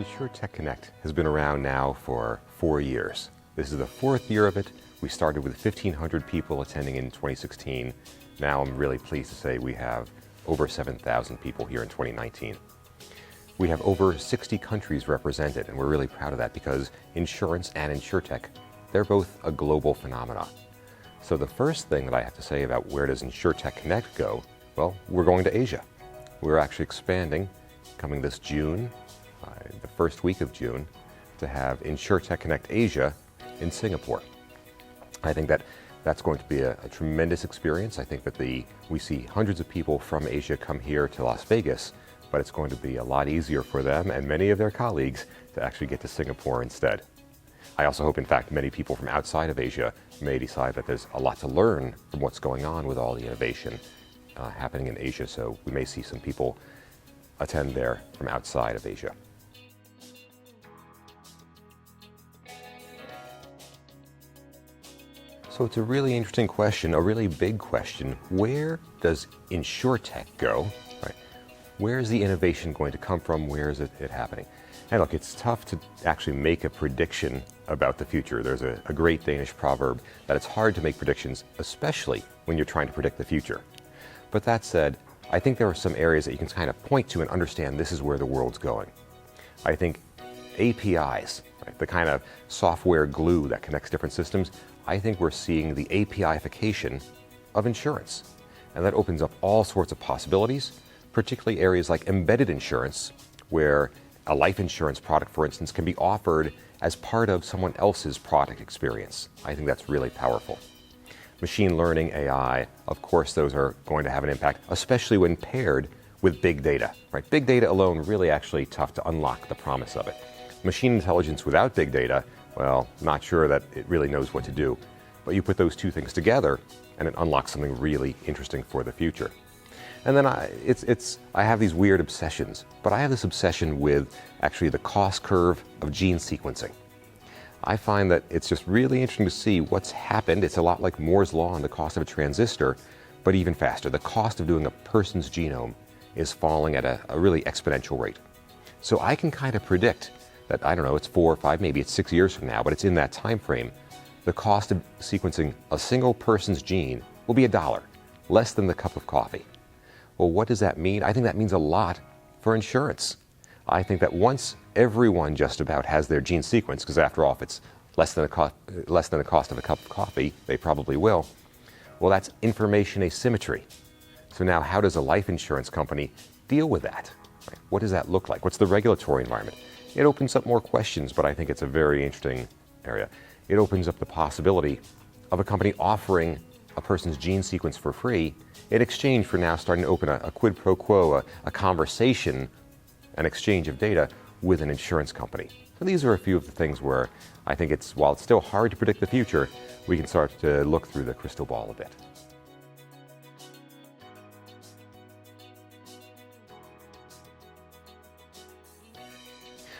InsureTech Connect has been around now for 4 years. This is the 4th year of it. We started with 1,500 people attending in 2016. Now I'm really pleased to say we have over 7,000 people here in 2019. We have over 60 countries represented, and we're really proud of that because insurance and InsureTech, they're both a global phenomenon. So the first thing that I have to say about where does InsureTech Connect go, well, we're going to Asia. We're actually expanding, coming this June, the first week of June, to have InsureTech Connect Asia in Singapore. I think that that's going to be a tremendous experience. I think that we see hundreds of people from Asia come here to Las Vegas, but it's going to be a lot easier for them and many of their colleagues to actually get to Singapore instead. I also hope, in fact, many people from outside of Asia may decide that there's a lot to learn from what's going on with all the innovation happening in Asia, so we may see some people attend there from outside of Asia. So it's a really interesting question, a really big question. Where does InsureTech go? Right? Where is the innovation going to come from? Where is it happening? And look, it's tough to actually make a prediction about the future. There's a great Danish proverb that it's hard to make predictions, especially when you're trying to predict the future. But that said, I think there are some areas that you can kind of point to and understand this is where the world's going. I think APIs, right, the kind of software glue that connects different systems, I think we're seeing the APIification of insurance. And that opens up all sorts of possibilities, particularly areas like embedded insurance, where a life insurance product, for instance, can be offered as part of someone else's product experience. I think that's really powerful. Machine learning, AI, of course, those are going to have an impact, especially when paired with big data. Right? Big data alone really actually tough to unlock the promise of it. Machine intelligence without big data, well, not sure that it really knows what to do. But you put those two things together and it unlocks something really interesting for the future. And then I have these weird obsessions, but I have this obsession with actually the cost curve of gene sequencing. I find that it's just really interesting to see what's happened. It's a lot like Moore's law on the cost of a transistor, but even faster. The cost of doing a person's genome is falling at a really exponential rate. So I can kind of predict that, I don't know, it's 4 or 5, maybe it's 6 years from now, but it's in that time frame. The cost of sequencing a single person's gene will be $1, less than the cup of coffee. Well, what does that mean? I think that means a lot for insurance. I think that once everyone just about has their gene sequenced, because after all, if it's less than the cost of a cup of coffee, they probably will. Well, that's information asymmetry. So now how does a life insurance company deal with that? Right? What does that look like? What's the regulatory environment? It opens up more questions, but I think it's a very interesting area. It opens up the possibility of a company offering a person's gene sequence for free in exchange for now starting to open a quid pro quo, a conversation, an exchange of data with an insurance company. So these are a few of the things where I think while it's still hard to predict the future, we can start to look through the crystal ball a bit.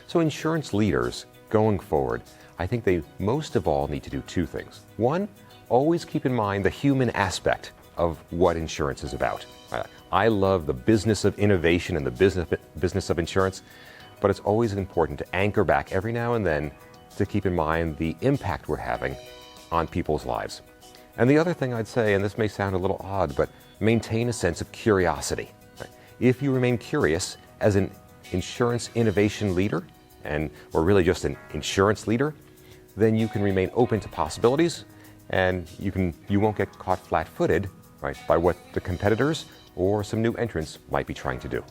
So insurance leaders going forward, I think they most of all need to do 2 things. One, always keep in mind the human aspect of what insurance is about. I love the business of innovation and the business of insurance, but it's always important to anchor back every now and then to keep in mind the impact we're having on people's lives. And the other thing I'd say, and this may sound a little odd, but maintain a sense of curiosity. If you remain curious as an insurance innovation leader, or really just an insurance leader, then you can remain open to possibilities, and you won't get caught flat-footed, right, by what the competitors or some new entrants might be trying to do.